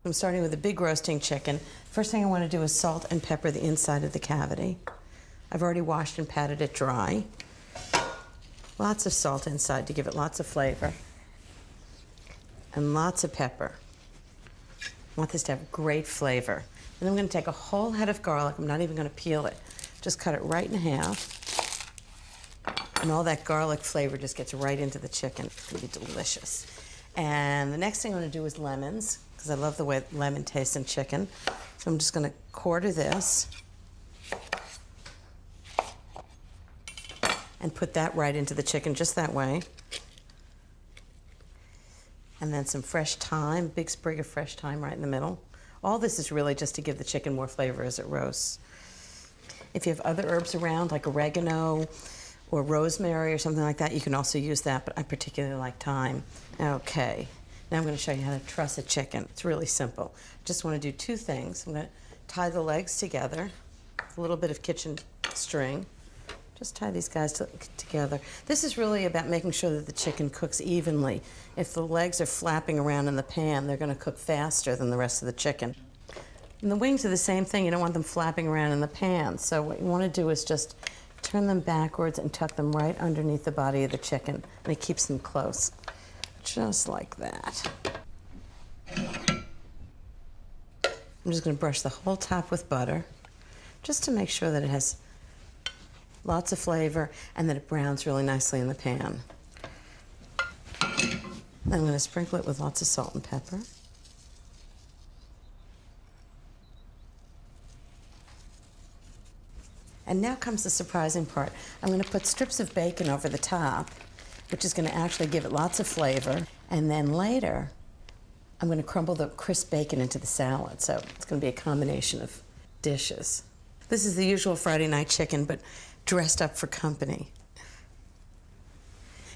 I'm starting with a big roasting chicken. First thing I want to do is salt and pepper the inside of the cavity. I've already washed and patted it dry. Lots of salt inside to give it lots of flavor. And lots of pepper. I want this to have great flavor. And I'm going to take a whole head of garlic. I'm not even going to peel it. Just cut it right in half. And all that garlic flavor just gets right into the chicken. It's going to be delicious. And the next thing I'm going to do is lemons, because I love the way lemon tastes in chicken. So I'm just going to quarter this and put that right into the chicken just that way. And then some fresh thyme, big sprig of fresh thyme right in the middle. All this is really just to give the chicken more flavor as it roasts. If you have other herbs around, like oregano or rosemary or something like that, you can also use that, but I particularly like thyme. Okay, now I'm going to show you how to truss a chicken. It's really simple. Just want to do two things. I'm going to tie the legs together, a little bit of kitchen string. Just tie these guys together. This is really about making sure that the chicken cooks evenly. If the legs are flapping around in the pan, they're going to cook faster than the rest of the chicken. And the wings are the same thing. You don't want them flapping around in the pan. So what you want to do is just turn them backwards and tuck them right underneath the body of the chicken. And it keeps them close. Just like that. I'm just going to brush the whole top with butter, just to make sure that it has lots of flavor and that it browns really nicely in the pan. Then I'm going to sprinkle it with lots of salt and pepper. And now comes the surprising part. I'm going to put strips of bacon over the top, which is going to actually give it lots of flavor. And then later, I'm going to crumble the crisp bacon into the salad. So it's going to be a combination of dishes. This is the usual Friday night chicken, but dressed up for company.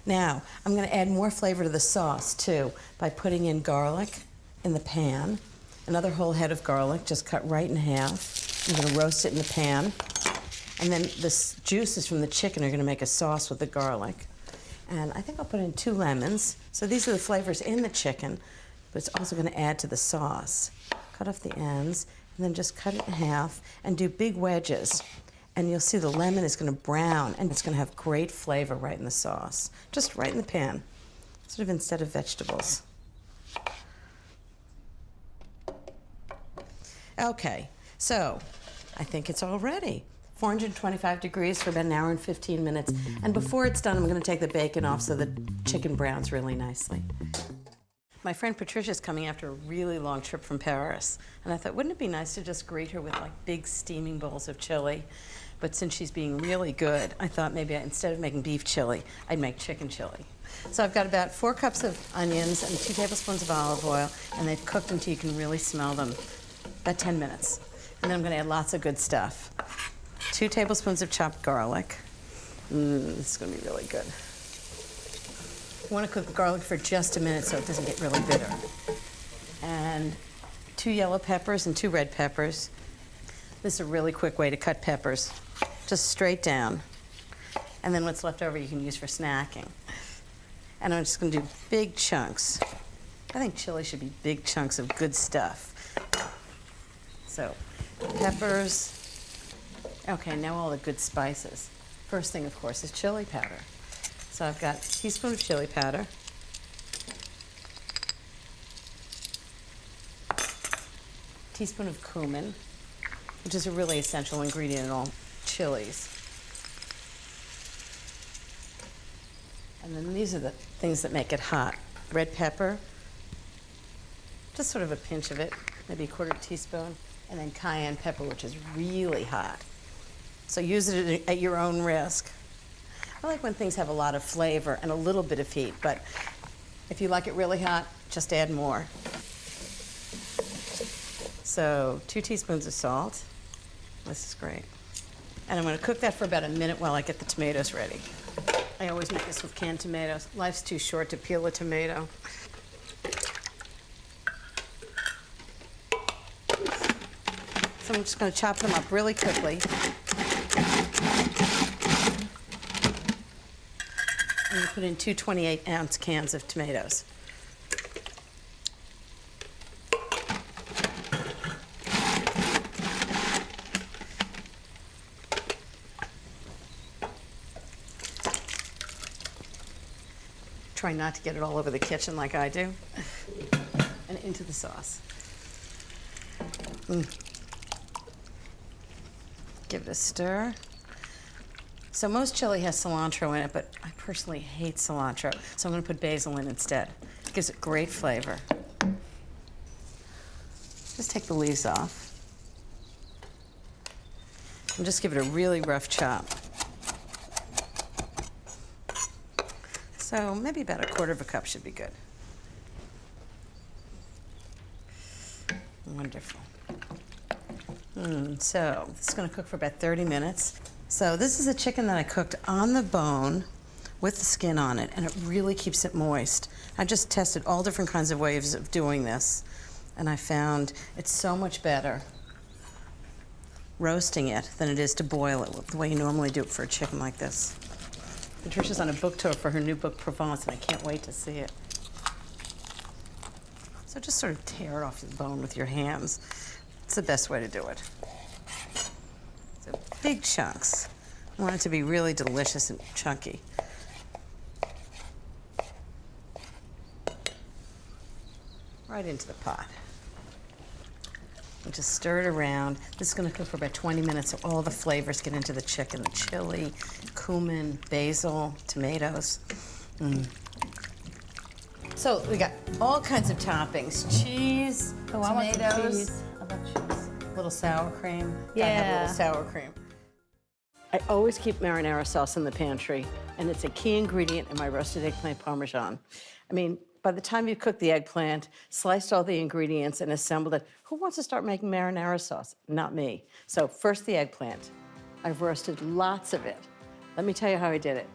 Now, I'm going to add more flavor to the sauce, too, by putting in garlic in the pan. Another whole head of garlic, just cut right in half. I'm going to roast it in the pan. And then the juices from the chicken are going to make a sauce with the garlic. And I think I'll put in 2 lemons. So these are the flavors in the chicken, but it's also going to add to the sauce. Cut off the ends, and then just cut it in half and do big wedges. And you'll see the lemon is going to brown, and it's going to have great flavor right in the sauce. Just right in the pan, sort of instead of vegetables. Okay, so I think it's all ready. 425 degrees for about an hour and 15 minutes. And before it's done, I'm going to take the bacon off so the chicken browns really nicely. My friend Patricia's coming after a really long trip from Paris. And I thought, wouldn't it be nice to just greet her with like big steaming bowls of chili? But since she's being really good, I thought maybe instead of making beef chili, I'd make chicken chili. So I've got about 4 cups of onions and 2 tablespoons of olive oil, and they've cooked until you can really smell them. About 10 minutes. And then I'm going to add lots of good stuff. 2 tablespoons of chopped garlic. This is going to be really good. You want to cook the garlic for just a minute so it doesn't get really bitter. And 2 yellow peppers and 2 red peppers. This is a really quick way to cut peppers. Just straight down. And then what's left over you can use for snacking. And I'm just going to do big chunks. I think chili should be big chunks of good stuff. So, peppers. Okay, now all the good spices. First thing, of course, is chili powder. So I've got a teaspoon of chili powder, teaspoon of cumin, which is a really essential ingredient in all chilies. And then these are the things that make it hot. Red pepper, just sort of a pinch of it, maybe a 1/4 teaspoon, and then cayenne pepper, which is really hot. So use it at your own risk. I like when things have a lot of flavor and a little bit of heat, but if you like it really hot, just add more. So 2 teaspoons of salt. This is great. And I'm going to cook that for about a minute while I get the tomatoes ready. I always make this with canned tomatoes. Life's too short to peel a tomato. So I'm just going to chop them up really quickly. I'm going to put in 2 28-ounce cans of tomatoes. Try not to get it all over the kitchen like I do. And into the sauce. Give it a stir. So most chili has cilantro in it, but I personally hate cilantro, so I'm going to put basil in instead. It gives it great flavor. Just take the leaves off. And just give it a really rough chop. So maybe about 1/4 cup should be good. Wonderful. So this is going to cook for about 30 minutes. So this is a chicken that I cooked on the bone with the skin on it, and it really keeps it moist. I just tested all different kinds of ways of doing this, and I found it's so much better roasting it than it is to boil it the way you normally do it for a chicken like this. Patricia's on a book tour for her new book, Provence, and I can't wait to see it. So just sort of tear it off the bone with your hands. It's the best way to do it. So big chunks. I want it to be really delicious and chunky. Right into the pot. And just stir it around. This is going to cook for about 20 minutes so all the flavors get into the chicken. The chili, cumin, basil, tomatoes. So we got all kinds of toppings. Cheese, tomatoes. I want some cheese. I love cheese. A little sour cream. Yeah. I have a little sour cream. I always keep marinara sauce in the pantry, and it's a key ingredient in my roasted eggplant parmesan. I mean, by the time you cook the eggplant, sliced all the ingredients and assembled it, who wants to start making marinara sauce? Not me. So first the eggplant. I've roasted lots of it. Let me tell you how I did it.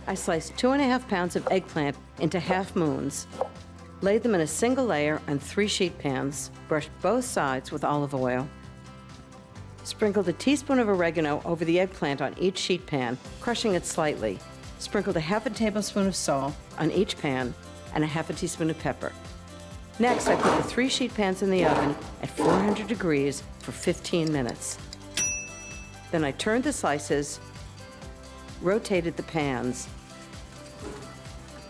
I sliced 2½ pounds of eggplant into half moons, laid them in a single layer on 3 sheet pans, brushed both sides with olive oil, sprinkled a teaspoon of oregano over the eggplant on each sheet pan, crushing it slightly, sprinkled a ½ tablespoon of salt on each pan, and a ½ teaspoon of pepper. Next, I put the 3 sheet pans in the oven at 400 degrees for 15 minutes. Then I turned the slices, rotated the pans,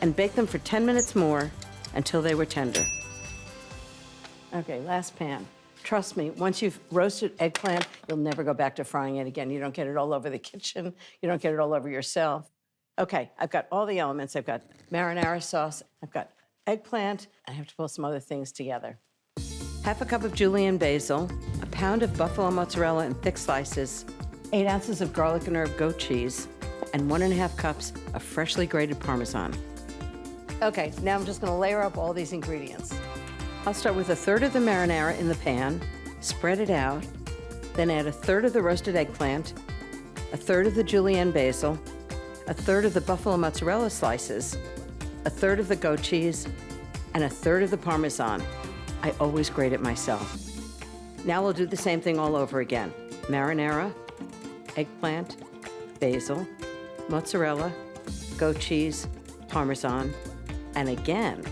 and baked them for 10 minutes more until they were tender. Okay, last pan. Trust me, once you've roasted eggplant, you'll never go back to frying it again. You don't get it all over the kitchen. You don't get it all over yourself. Okay, I've got all the elements. I've got marinara sauce. I've got eggplant. I have to pull some other things together. ½ cup of julienne basil, a pound of buffalo mozzarella in thick slices, 8 ounces of garlic and herb goat cheese, and 1½ cups of freshly grated Parmesan. Okay, now I'm just gonna layer up all these ingredients. I'll start with 1/3 of the marinara in the pan, spread it out, then add 1/3 of the roasted eggplant, 1/3 of the julienne basil, 1/3 of the buffalo mozzarella slices, 1/3 of the goat cheese, and 1/3 of the Parmesan. I always grate it myself. Now we'll do the same thing all over again. Marinara, eggplant, basil, mozzarella, goat cheese, Parmesan, and again,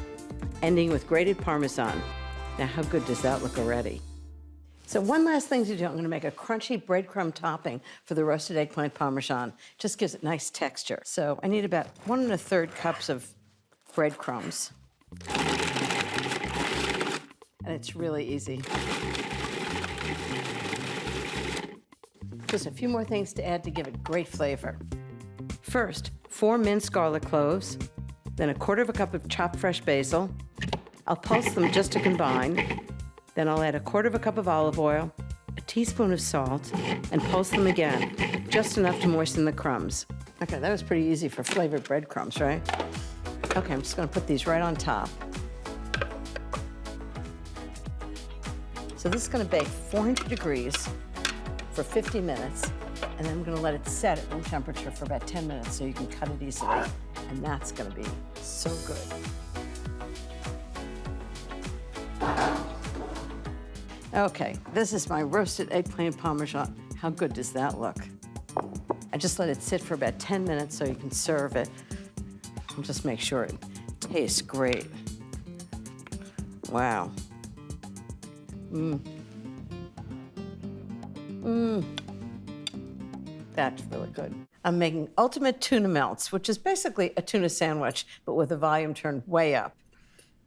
ending with grated Parmesan. Now, how good does that look already? So one last thing to do, I'm gonna make a crunchy breadcrumb topping for the roasted eggplant Parmesan. Just gives it nice texture. So I need about 1 1/3 cups of breadcrumbs. And it's really easy. Just a few more things to add to give it great flavor. First, 4 minced garlic cloves, then 1/4 cup of chopped fresh basil. I'll pulse them just to combine. Then I'll add 1/4 cup of olive oil, a teaspoon of salt, and pulse them again, just enough to moisten the crumbs. Okay, that was pretty easy for flavored breadcrumbs, right? Okay, I'm just gonna put these right on top. So this is gonna bake 400 degrees for 50 minutes, and then I'm gonna let it set at room temperature for about 10 minutes so you can cut it easily. And that's gonna be so good. Okay, this is my roasted eggplant Parmesan. How good does that look? I just let it sit for about 10 minutes so you can serve it. And just make sure it tastes great. Wow. That's really good. I'm making ultimate tuna melts, which is basically a tuna sandwich, but with the volume turned way up.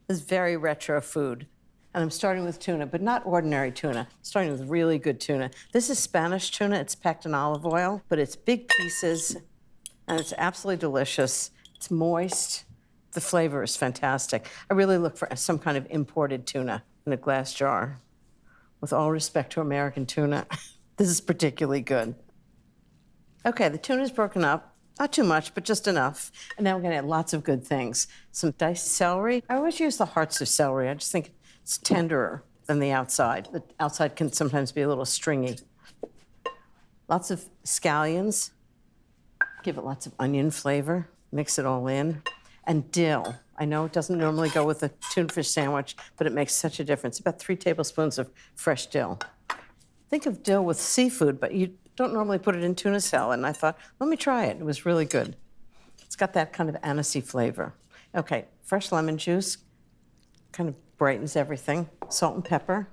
This is very retro food. And I'm starting with tuna, but not ordinary tuna. I'm starting with really good tuna. This is Spanish tuna. It's packed in olive oil, but it's big pieces, and it's absolutely delicious. It's moist. The flavor is fantastic. I really look for some kind of imported tuna in a glass jar. With all respect to American tuna, this is particularly good. Okay, the tuna's broken up. Not too much, but just enough. And now we're gonna add lots of good things. Some diced celery. I always use the hearts of celery. I just think it's tenderer than the outside. The outside can sometimes be a little stringy. Lots of scallions. Give it lots of onion flavor. Mix it all in. And dill. I know it doesn't normally go with a tuna fish sandwich, but it makes such a difference. About 3 tablespoons of fresh dill. Think of dill with seafood, but you don't normally put it in tuna salad. And I thought, let me try it. It was really good. It's got that kind of anisey flavor. Okay, fresh lemon juice. Kind of brightens everything. Salt and pepper.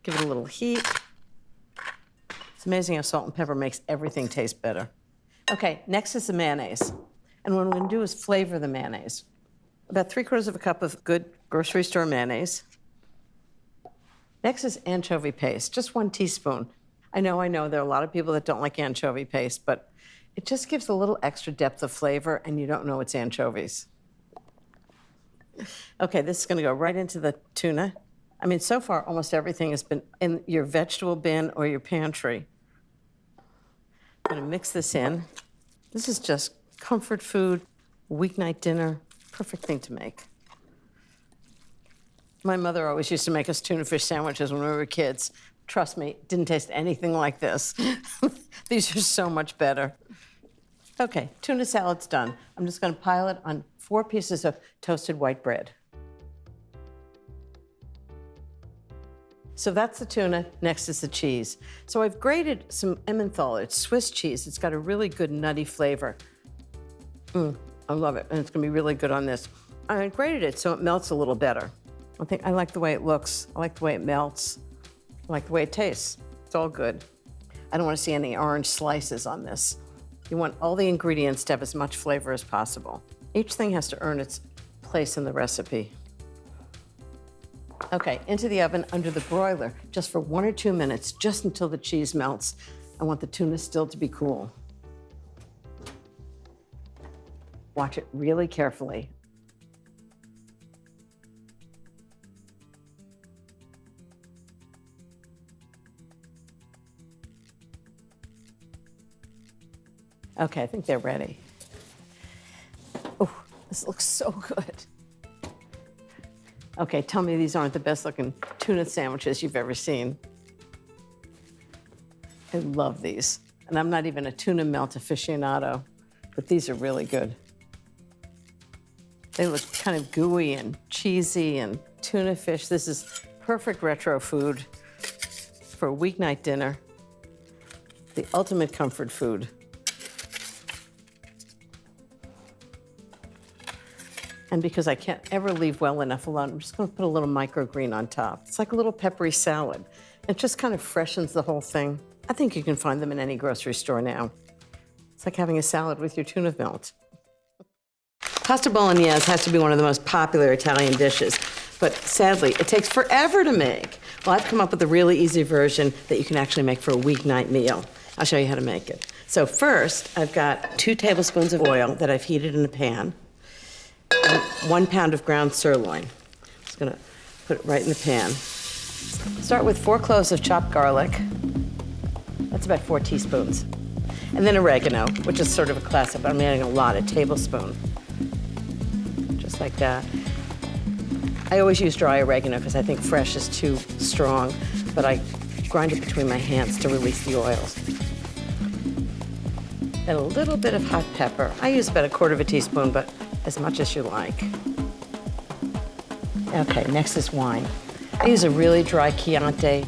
Give it a little heat. It's amazing how salt and pepper makes everything taste better. Okay, next is the mayonnaise. And what I'm gonna do is flavor the mayonnaise. About 3/4 of a cup of good grocery store mayonnaise. Next is anchovy paste, just 1 teaspoon. I know, there are a lot of people that don't like anchovy paste, but it just gives a little extra depth of flavor and you don't know it's anchovies. Okay, this is gonna go right into the tuna. I mean, so far, almost everything has been in your vegetable bin or your pantry. I'm gonna mix this in. This is just comfort food, weeknight dinner, perfect thing to make. My mother always used to make us tuna fish sandwiches when we were kids. Trust me, it didn't taste anything like this. These are so much better. Okay, tuna salad's done. I'm just gonna pile it on 4 pieces of toasted white bread. So that's the tuna, next is the cheese. So I've grated some Emmenthal, it's Swiss cheese. It's got a really good nutty flavor. I love it, and it's gonna be really good on this. I grated it so it melts a little better. I like the way it looks. I like the way it melts. I like the way it tastes. It's all good. I don't wanna see any orange slices on this. You want all the ingredients to have as much flavor as possible. Each thing has to earn its place in the recipe. Okay, into the oven under the broiler, just for 1 or 2 minutes, just until the cheese melts. I want the tuna still to be cool. Watch it really carefully. Okay, I think they're ready. Oh, this looks so good. Okay, tell me these aren't the best looking tuna sandwiches you've ever seen. I love these. And I'm not even a tuna melt aficionado, but these are really good. They look kind of gooey and cheesy and tuna fish. This is perfect retro food for a weeknight dinner. The ultimate comfort food. And because I can't ever leave well enough alone, I'm just gonna put a little microgreen on top. It's like a little peppery salad. It just kind of freshens the whole thing. I think you can find them in any grocery store now. It's like having a salad with your tuna melt. Pasta bolognese has to be one of the most popular Italian dishes, but sadly, it takes forever to make. Well, I've come up with a really easy version that you can actually make for a weeknight meal. I'll show you how to make it. So first, I've got 2 tablespoons of oil that I've heated in a pan. And 1 pound of ground sirloin. Just gonna put it right in the pan. Start with 4 cloves of chopped garlic. That's about 4 teaspoons. And then oregano, which is sort of a classic, but I'm adding a lot, a tablespoon. Just like that. I always use dry oregano because I think fresh is too strong, but I grind it between my hands to release the oils. And a little bit of hot pepper. I use about 1/4 teaspoon, but as much as you like. Okay, next is wine. I use a really dry Chianti.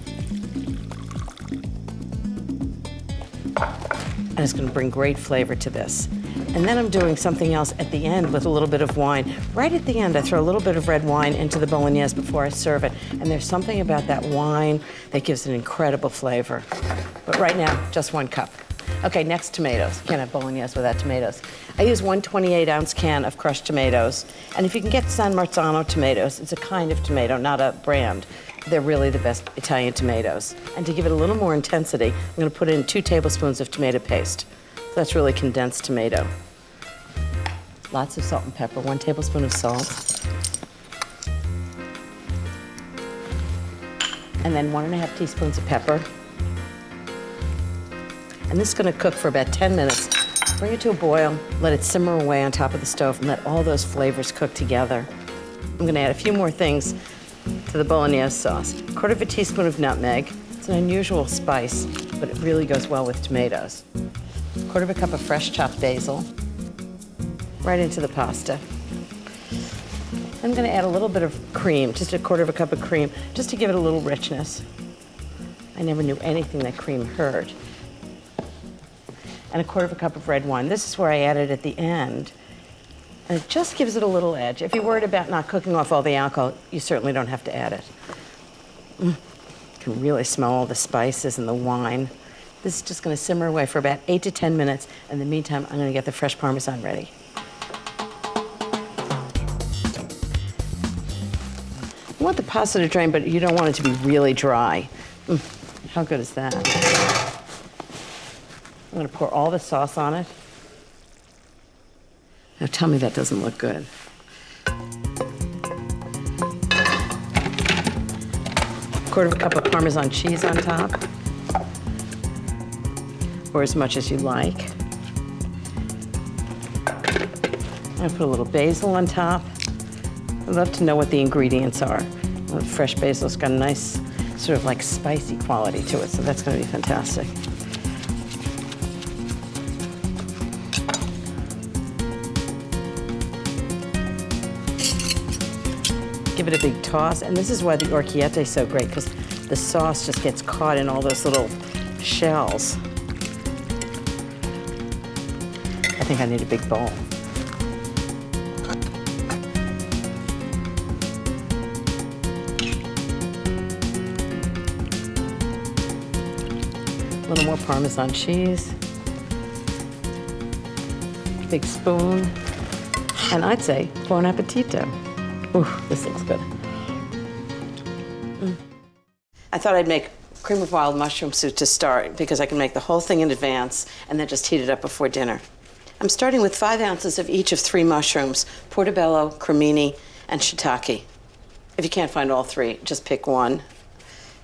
And it's gonna bring great flavor to this. And then I'm doing something else at the end with a little bit of wine. Right at the end, I throw a little bit of red wine into the bolognese before I serve it. And there's something about that wine that gives an incredible flavor. But right now, just 1 cup. Okay, next, tomatoes. Can't have bolognese without tomatoes. I use 1 28-ounce can of crushed tomatoes. And if you can get San Marzano tomatoes, it's a kind of tomato, not a brand. They're really the best Italian tomatoes. And to give it a little more intensity, I'm gonna put in 2 tablespoons of tomato paste. So that's really condensed tomato. Lots of salt and pepper, 1 tablespoon of salt. And then 1½ teaspoons of pepper. And this is gonna cook for about 10 minutes. Bring it to a boil, let it simmer away on top of the stove, and let all those flavors cook together. I'm gonna add a few more things to the bolognese sauce. 1/4 teaspoon of nutmeg. It's an unusual spice, but it really goes well with tomatoes. 1/4 cup of fresh chopped basil. Right into the pasta. I'm gonna add a little bit of cream, just 1/4 cup of cream, just to give it a little richness. I never knew anything that cream hurt. And 1/4 cup of red wine. This is where I add it at the end. And it just gives it a little edge. If you're worried about not cooking off all the alcohol, you certainly don't have to add it. You can really smell all the spices and the wine. This is just gonna simmer away for about 8 to 10 minutes. In the meantime, I'm gonna get the fresh Parmesan ready. You want the pasta to drain, but you don't want it to be really dry. How good is that? I'm gonna pour all the sauce on it. Now tell me that doesn't look good. 1/4 cup of Parmesan cheese on top, or as much as you like. I'm gonna put a little basil on top. I'd love to know what the ingredients are. Fresh basil's got a nice sort of like spicy quality to it, so that's gonna be fantastic. Give it a big toss, and this is why the orecchiette is so great, because the sauce just gets caught in all those little shells. I think I need a big bowl. A little more Parmesan cheese. Big spoon. And I'd say, buon appetito. Ooh, this looks good. I thought I'd make cream of wild mushroom soup to start because I can make the whole thing in advance and then just heat it up before dinner. I'm starting with 5 ounces of each of 3 mushrooms, portobello, cremini, and shiitake. If you can't find all 3, just pick one.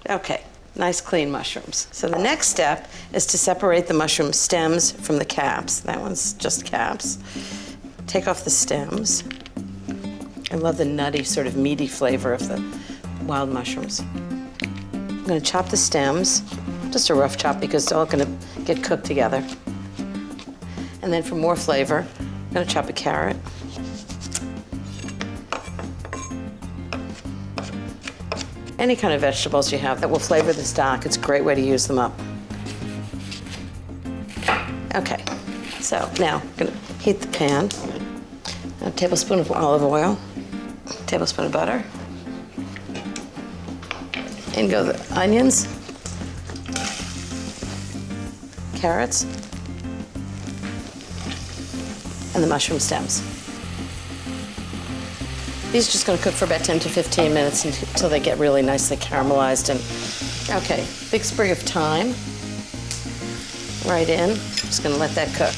Okay, nice clean mushrooms. So the next step is to separate the mushroom stems from the caps. That one's just caps. Take off the stems. I love the nutty, sort of meaty flavor of the wild mushrooms. I'm gonna chop the stems, just a rough chop because it's all gonna get cooked together. And then for more flavor, I'm gonna chop a carrot. Any kind of vegetables you have that will flavor the stock, it's a great way to use them up. Okay, so now I'm gonna heat the pan. A tablespoon of olive oil, a tablespoon of butter. In go the onions, carrots, and the mushroom stems. These are just gonna cook for about 10 to 15 minutes until they get really nicely caramelized. And okay, big sprig of thyme, right in. Just gonna let that cook.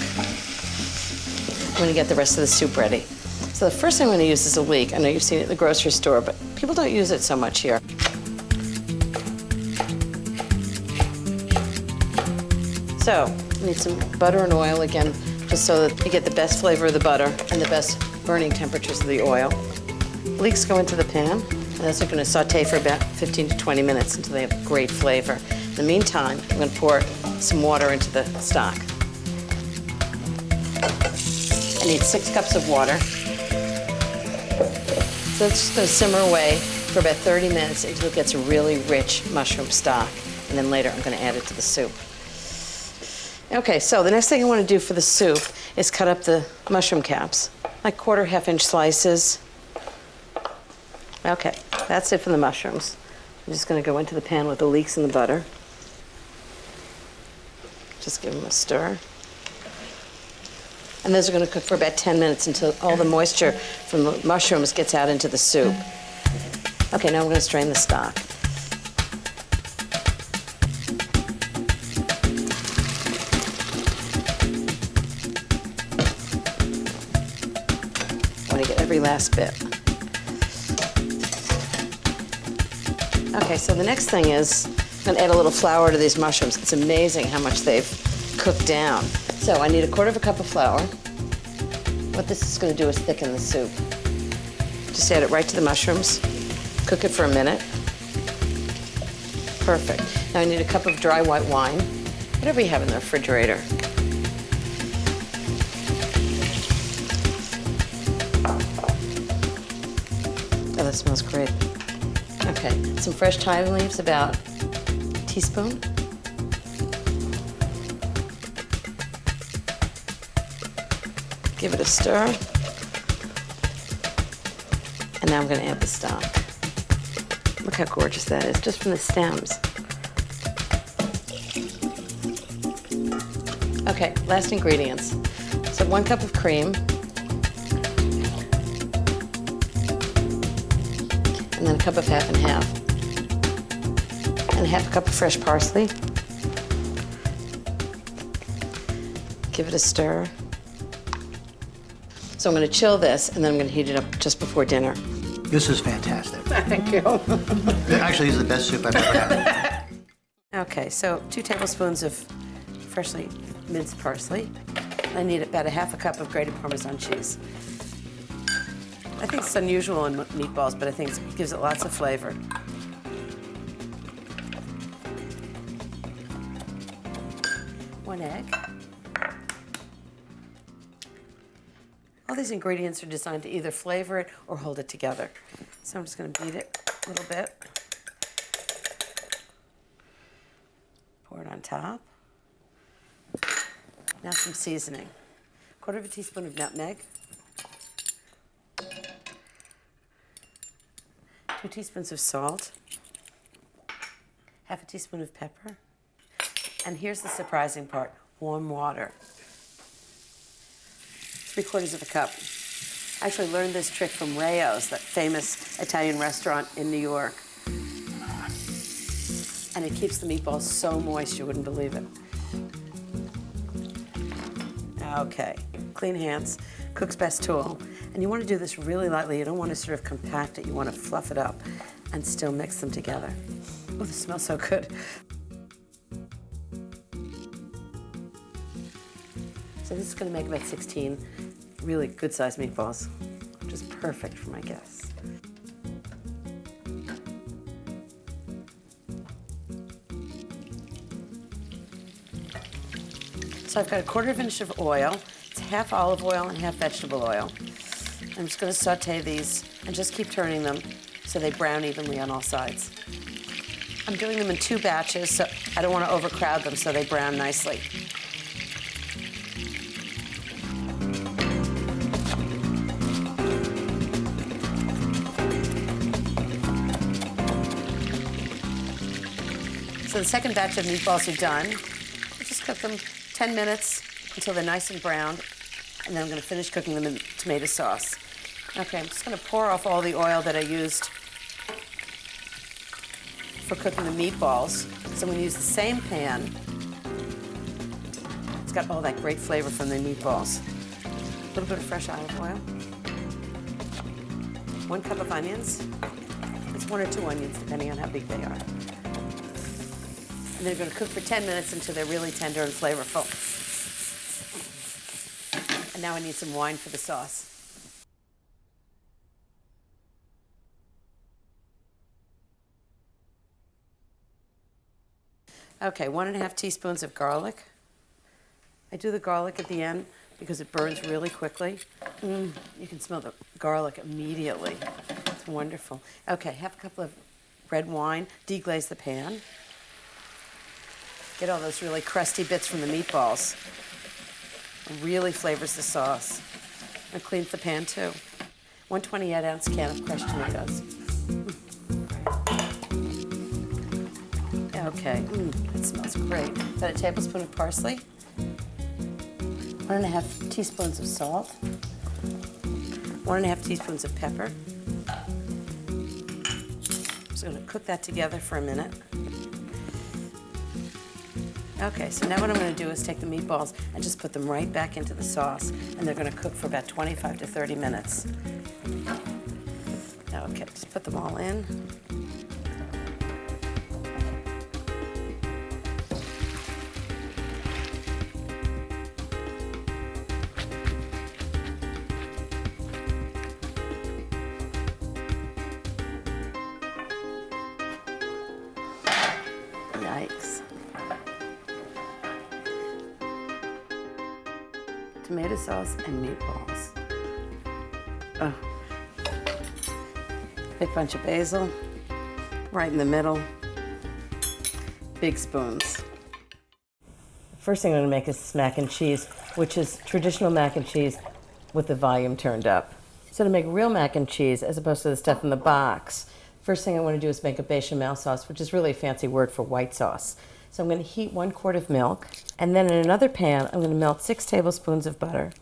I'm gonna get the rest of the soup ready. So the first thing I'm gonna use is a leek. I know you've seen it at the grocery store, but people don't use it so much here. So, you need some butter and oil again, just so that you get the best flavor of the butter and the best burning temperatures of the oil. Leeks go into the pan, and those are gonna saute for about 15 to 20 minutes until they have great flavor. In the meantime, I'm gonna pour some water into the stock. I need 6 cups of water. So it's just gonna simmer away for about 30 minutes until it gets a really rich mushroom stock. And then later I'm gonna add it to the soup. Okay, so the next thing I want to do for the soup is cut up the mushroom caps, like quarter, half-inch slices. Okay, that's it for the mushrooms. I'm just going to go into the pan with the leeks in the butter. Just give them a stir. And those are going to cook for about 10 minutes until all the moisture from the mushrooms gets out into the soup. Okay, now we're going to strain the stock. I want to get every last bit. Okay, so the next thing is I'm going to add a little flour to these mushrooms. It's amazing how much they've cooked down. So I need a quarter of a cup of flour. What this is going to do is thicken the soup. Just add it right to the mushrooms. Cook it for a minute. Perfect. Now I need a cup of dry white wine, whatever you have in the refrigerator. Oh, that smells great. Okay, some fresh thyme leaves, about a teaspoon. Give it a stir. And now I'm going to add the stock. Look how gorgeous that is, just from the stems. Okay, last ingredients. So 1 cup of cream. And then a cup of half and half. And half a cup of fresh parsley. Give it a stir. So I'm going to chill this, and then I'm going to heat it up just before dinner. This is fantastic. Thank you. Actually, this is the best soup I've ever had. Okay, so 2 tablespoons of freshly minced parsley. I need about a half a cup of grated Parmesan cheese. I think it's unusual in meatballs, but I think it gives it lots of flavor. One egg. All these ingredients are designed to either flavor it or hold it together. So I'm just going to beat it a little bit. Pour it on top. Now some seasoning. 1/4 teaspoon of nutmeg. 2 teaspoons of salt. 1/2 teaspoon of pepper. And here's the surprising part, warm water. 3/4 cup. I actually learned this trick from Rayo's, that famous Italian restaurant in New York. And it keeps the meatballs so moist you wouldn't believe it. Okay, clean hands, cook's best tool. And you want to do this really lightly. You don't want to sort of compact it. You want to fluff it up and still mix them together. Oh, this smells so good. So this is going to make about 16 really good-sized meatballs, which is perfect for my guests. So I've got a 1/4 inch of oil. It's half olive oil and half vegetable oil. I'm just going to saute these and just keep turning them so they brown evenly on all sides. I'm doing them in 2 batches, so I don't want to overcrowd them so they brown nicely. So the second batch of meatballs are done. I'll just cook them 10 minutes until they're nice and browned, and then I'm going to finish cooking them in tomato sauce. Okay, I'm just going to pour off all the oil that I used for cooking the meatballs. So I'm going to use the same pan. It's got all that great flavor from the meatballs. A little bit of fresh olive oil. 1 cup of onions. It's 1 or 2 onions, depending on how big they are. And they're going to cook for 10 minutes until they're really tender and flavorful. And now I need some wine for the sauce. Okay, 1½ teaspoons of garlic. I do the garlic at the end because it burns really quickly. You can smell the garlic immediately. It's wonderful. Okay, 1/2 cup of red wine. Deglaze the pan. Get all those really crusty bits from the meatballs. It really flavors the sauce. It cleans the pan too. 128-ounce can of crushed tomatoes. Okay, that smells great. Got a tablespoon of parsley, 1.5 teaspoons of salt, 1.5 teaspoons of pepper. Just gonna cook that together for a minute. Okay, so now what I'm gonna do is take the meatballs and just put them right back into the sauce, and they're gonna cook for about 25 to 30 minutes. Okay, just put them all in. Yikes. Tomato sauce and meatballs. Oh. Big bunch of basil, right in the middle. Big spoons. First thing I'm gonna make is mac and cheese, which is traditional mac and cheese with the volume turned up. So to make real mac and cheese, as opposed to the stuff in the box, first thing I want to do is make a bechamel sauce, which is really a fancy word for white sauce. So I'm going to heat 1 quart of milk, and then in another pan, I'm going to melt 6 tablespoons of butter,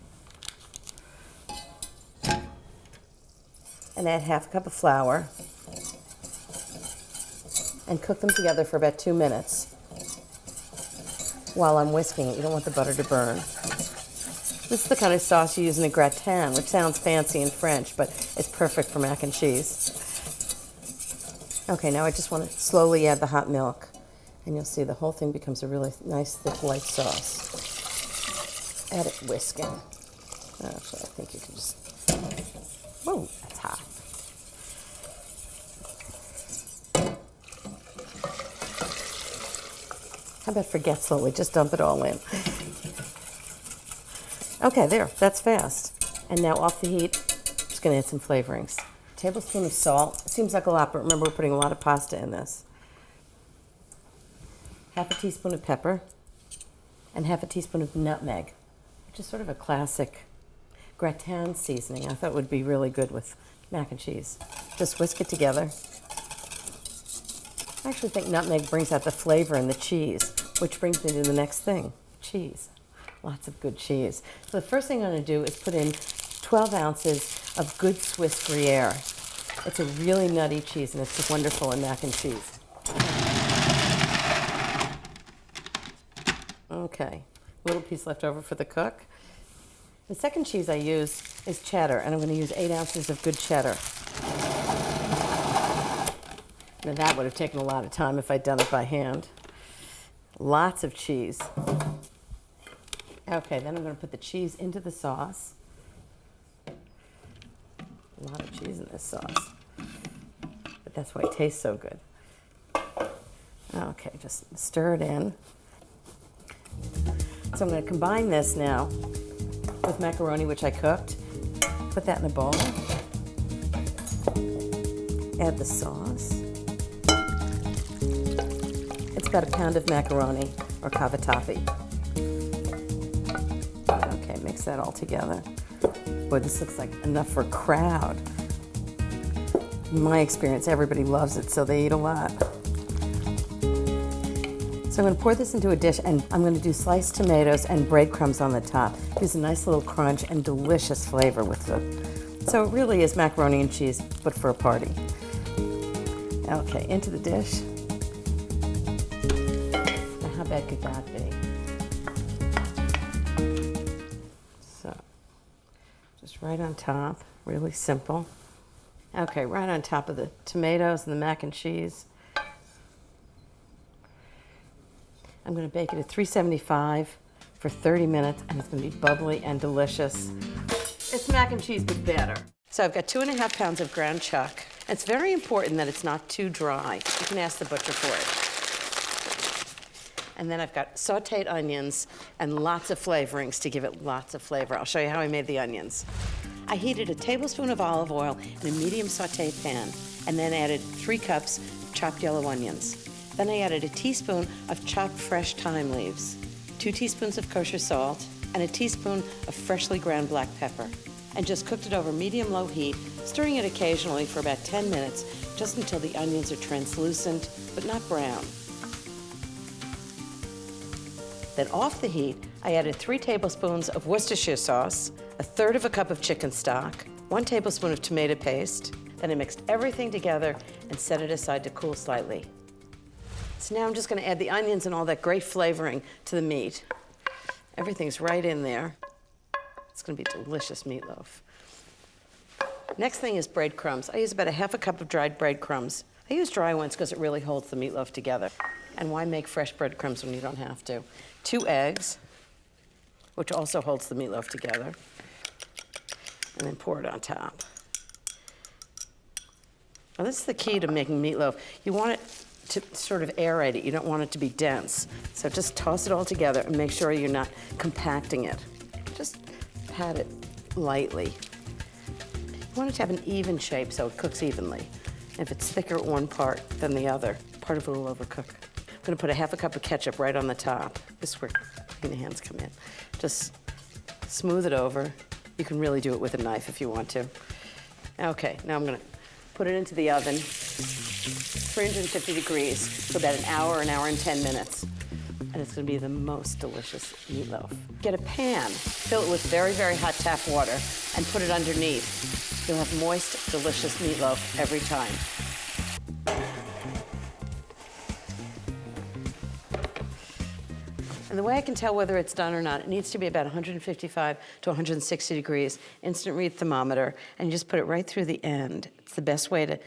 and add half a cup of flour, and cook them together for about 2 minutes while I'm whisking it. You don't want the butter to burn. This is the kind of sauce you use in a gratin, which sounds fancy in French, but it's perfect for mac and cheese. Okay, now I just want to slowly add the hot milk, and you'll see the whole thing becomes a really nice, thick white sauce. Add it whisking. Actually, I think you can just, whoa, that's hot. How about forget slowly, just dump it all in. Okay, there, that's fast. And now off the heat, just gonna add some flavorings. Tablespoon of salt. It seems like a lot, but remember we're putting a lot of pasta in this. Half a teaspoon of pepper, and half a teaspoon of nutmeg, which is sort of a classic gratin seasoning. I thought would be really good with mac and cheese. Just whisk it together. I actually think nutmeg brings out the flavor in the cheese, which brings me to the next thing, cheese. Lots of good cheese. So the first thing I'm going to do is put in 12 ounces of good Swiss Gruyere. It's a really nutty cheese, and it's just wonderful in mac and cheese. Okay, little piece left over for the cook. The second cheese I use is cheddar, and I'm going to use 8 ounces of good cheddar. Now that would have taken a lot of time if I'd done it by hand. Lots of cheese. Okay, then I'm going to put the cheese into the sauce. A lot of cheese in this sauce, but that's why it tastes so good. Okay, just stir it in. So I'm going to combine this now with macaroni, which I cooked. Put that in a bowl. Add the sauce. It's about a pound of macaroni or cavatappi. Okay, mix that all together. Boy, this looks like enough for a crowd. In my experience, everybody loves it, so they eat a lot. So I'm going to pour this into a dish, and I'm going to do sliced tomatoes and breadcrumbs on the top. Gives a nice little crunch and delicious flavor with it. So it really is macaroni and cheese, but for a party. Okay, into the dish. Now, how bad could that be? So, just right on top, really simple. Okay, right on top of the tomatoes and the mac and cheese. I'm going to bake it at 375 for 30 minutes, and it's going to be bubbly and delicious. It's mac and cheese, but better. So I've got 2.5 pounds of ground chuck. It's very important that it's not too dry. You can ask the butcher for it. And then I've got sauteed onions and lots of flavorings to give it lots of flavor. I'll show you how I made the onions. I heated a tablespoon of olive oil in a medium sauté pan, and then added 3 cups chopped yellow onions. Then I added a teaspoon of chopped fresh thyme leaves, 2 teaspoons of kosher salt, and a teaspoon of freshly ground black pepper. And just cooked it over medium-low heat, stirring it occasionally for about 10 minutes, just until the onions are translucent, but not brown. Then off the heat, I added 3 tablespoons of Worcestershire sauce, 1/3 cup of chicken stock, 1 tablespoon of tomato paste. Then I mixed everything together and set it aside to cool slightly. So now I'm just gonna add the onions and all that great flavoring to the meat. Everything's right in there. It's gonna be delicious meatloaf. Next thing is breadcrumbs. I use about 1/2 cup of dried breadcrumbs. I use dry ones because it really holds the meatloaf together. And why make fresh breadcrumbs when you don't have to? 2 eggs, which also holds the meatloaf together. And then pour it on top. Now this is the key to making meatloaf. You want it to sort of aerate it. You don't want it to be dense. So just toss it all together and make sure you're not compacting it. Just pat it lightly. You want it to have an even shape so it cooks evenly. If it's thicker at one part than the other, part of it will overcook. I'm gonna put 1/2 cup of ketchup right on the top. This is where clean hands come in. Just smooth it over. You can really do it with a knife if you want to. Okay, now I'm gonna put it into the oven, 350 degrees for about an hour and 10 minutes. And it's gonna be the most delicious meatloaf. Get a pan, fill it with very, very hot tap water, and put it underneath. You'll have moist, delicious meatloaf every time. And the way I can tell whether it's done or not, it needs to be about 155 to 160 degrees, instant read thermometer, and you just put it right through the end. It's the best way to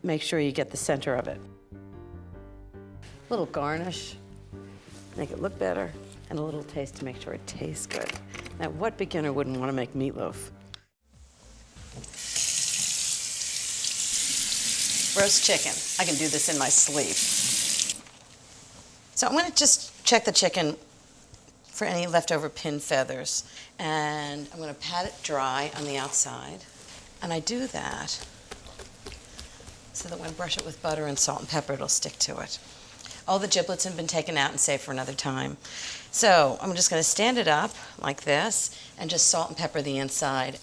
make sure you get the center of it. A little garnish, make it look better, and a little taste to make sure it tastes good. Now, what beginner wouldn't want to make meatloaf? Roast chicken. I can do this in my sleep. So I'm going to just check the chicken for any leftover pin feathers, and I'm going to pat it dry on the outside. And I do that so that when I brush it with butter and salt and pepper, it'll stick to it. All the giblets have been taken out and saved for another time. So I'm just going to stand it up like this and just salt and pepper the inside.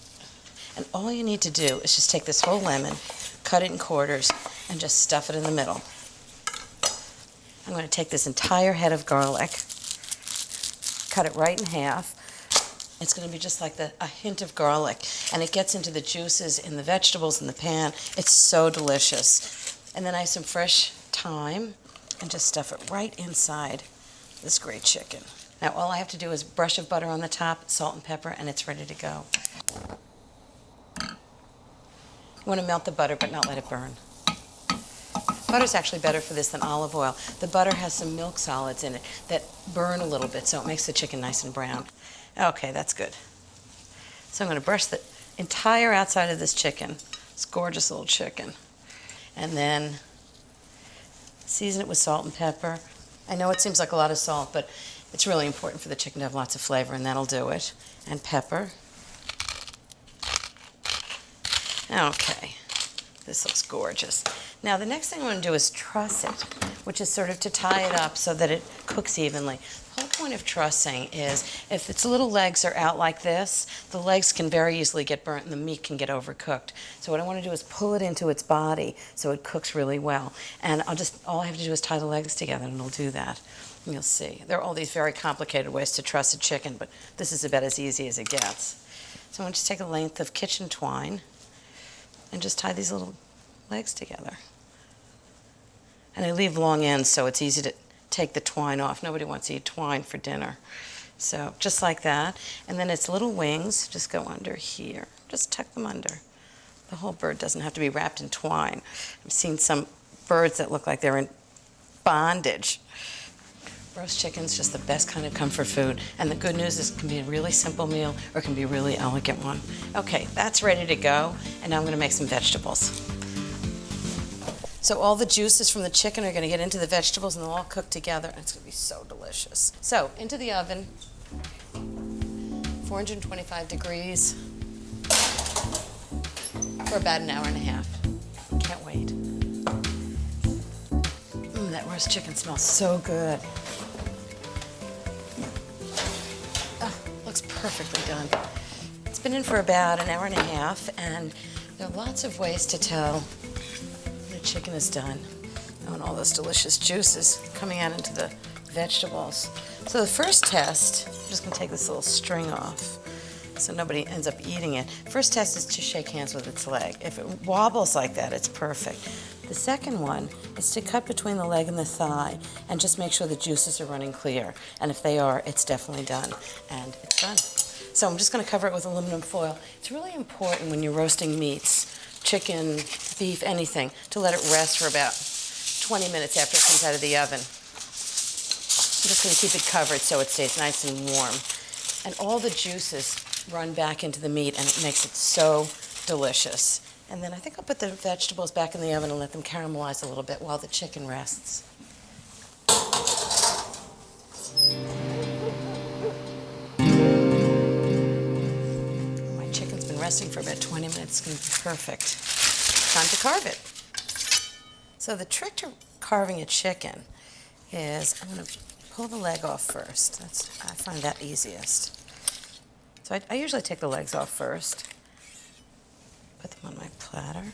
And all you need to do is just take this whole lemon, cut it in quarters, and just stuff it in the middle. I'm going to take this entire head of garlic, cut it right in half. It's going to be just like a hint of garlic, and it gets into the juices in the vegetables in the pan. It's so delicious. And then I have some fresh thyme, and just stuff it right inside this great chicken. Now all I have to do is brush of butter on the top, salt and pepper, and it's ready to go. You want to melt the butter, but not let it burn. Butter's actually better for this than olive oil. The butter has some milk solids in it that burn a little bit, so it makes the chicken nice and brown. Okay, that's good. So I'm going to brush the entire outside of this chicken. It's gorgeous little chicken. And then season it with salt and pepper. I know it seems like a lot of salt, but it's really important for the chicken to have lots of flavor, and that'll do it. And pepper. Okay, this looks gorgeous. Now the next thing I'm going to do is truss it, which is sort of to tie it up so that it cooks evenly. The whole point of trussing is if its little legs are out like this, the legs can very easily get burnt and the meat can get overcooked. So what I want to do is pull it into its body so it cooks really well. And all I have to do is tie the legs together and it'll do that. And you'll see. There are all these very complicated ways to truss a chicken, but this is about as easy as it gets. So I'm going to just take a length of kitchen twine and just tie these little legs together. And I leave long ends so it's easy to take the twine off. Nobody wants to eat twine for dinner. So just like that. And then its little wings just go under here. Just tuck them under. The whole bird doesn't have to be wrapped in twine. I've seen some birds that look like they're in bondage. Roast chicken's just the best kind of comfort food. And the good news is it can be a really simple meal or it can be a really elegant one. Okay, that's ready to go. And now I'm going to make some vegetables. So all the juices from the chicken are going to get into the vegetables and they'll all cook together, and it's going to be so delicious. So into the oven, 425 degrees for about an hour and a half. Can't wait. that roast chicken smells so good. Oh, looks perfectly done. It's been in for about an hour and a half, and there are lots of ways to tell when the chicken is done. Oh, and all those delicious juices coming out into the vegetables. So the first test, I'm just gonna take this little string off so nobody ends up eating it. First test is to shake hands with its leg. If it wobbles like that, it's perfect. The second one is to cut between the leg and the thigh and just make sure the juices are running clear. And if they are, it's definitely done. And it's done. So I'm just gonna cover it with aluminum foil. It's really important when you're roasting meats, chicken, beef, anything, to let it rest for about 20 minutes after it comes out of the oven. I'm just gonna keep it covered so it stays nice and warm. And all the juices run back into the meat, and it makes it so delicious. And then I think I'll put the vegetables back in the oven and let them caramelize a little bit while the chicken rests. My chicken's been resting for about 20 minutes. It's gonna be perfect. Time to carve it. So the trick to carving a chicken is I'm gonna pull the leg off first. I find that easiest. So I usually take the legs off first, put them on my platter,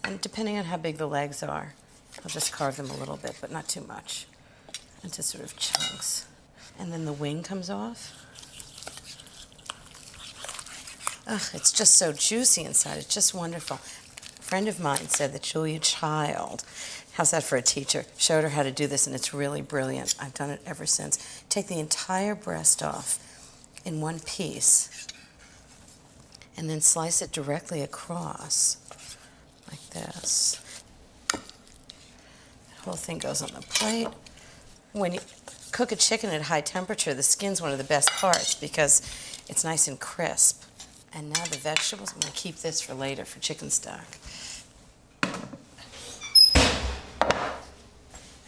and depending on how big the legs are, I'll just carve them a little bit, but not too much, into sort of chunks. And then the wing comes off. Ugh, it's just so juicy inside. It's just wonderful. A friend of mine said that Julia Child, how's that for a teacher, showed her how to do this, and it's really brilliant. I've done it ever since. Take the entire breast off in one piece, and then slice it directly across, like this. The whole thing goes on the plate. When you cook a chicken at high temperature, the skin's one of the best parts because it's nice and crisp. And now the vegetables, I'm gonna keep this for later for chicken stock.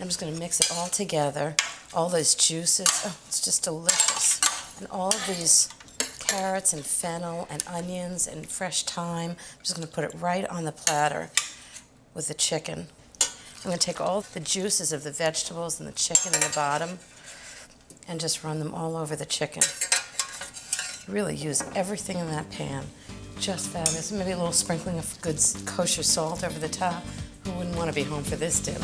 I'm just gonna mix it all together, all those juices. Oh, it's just delicious. And all of these carrots and fennel and onions and fresh thyme, I'm just gonna put it right on the platter with the chicken. I'm gonna take all the juices of the vegetables and the chicken in the bottom and just run them all over the chicken. Really use everything in that pan. Just fabulous. Maybe a little sprinkling of good kosher salt over the top. Who wouldn't want to be home for this dip?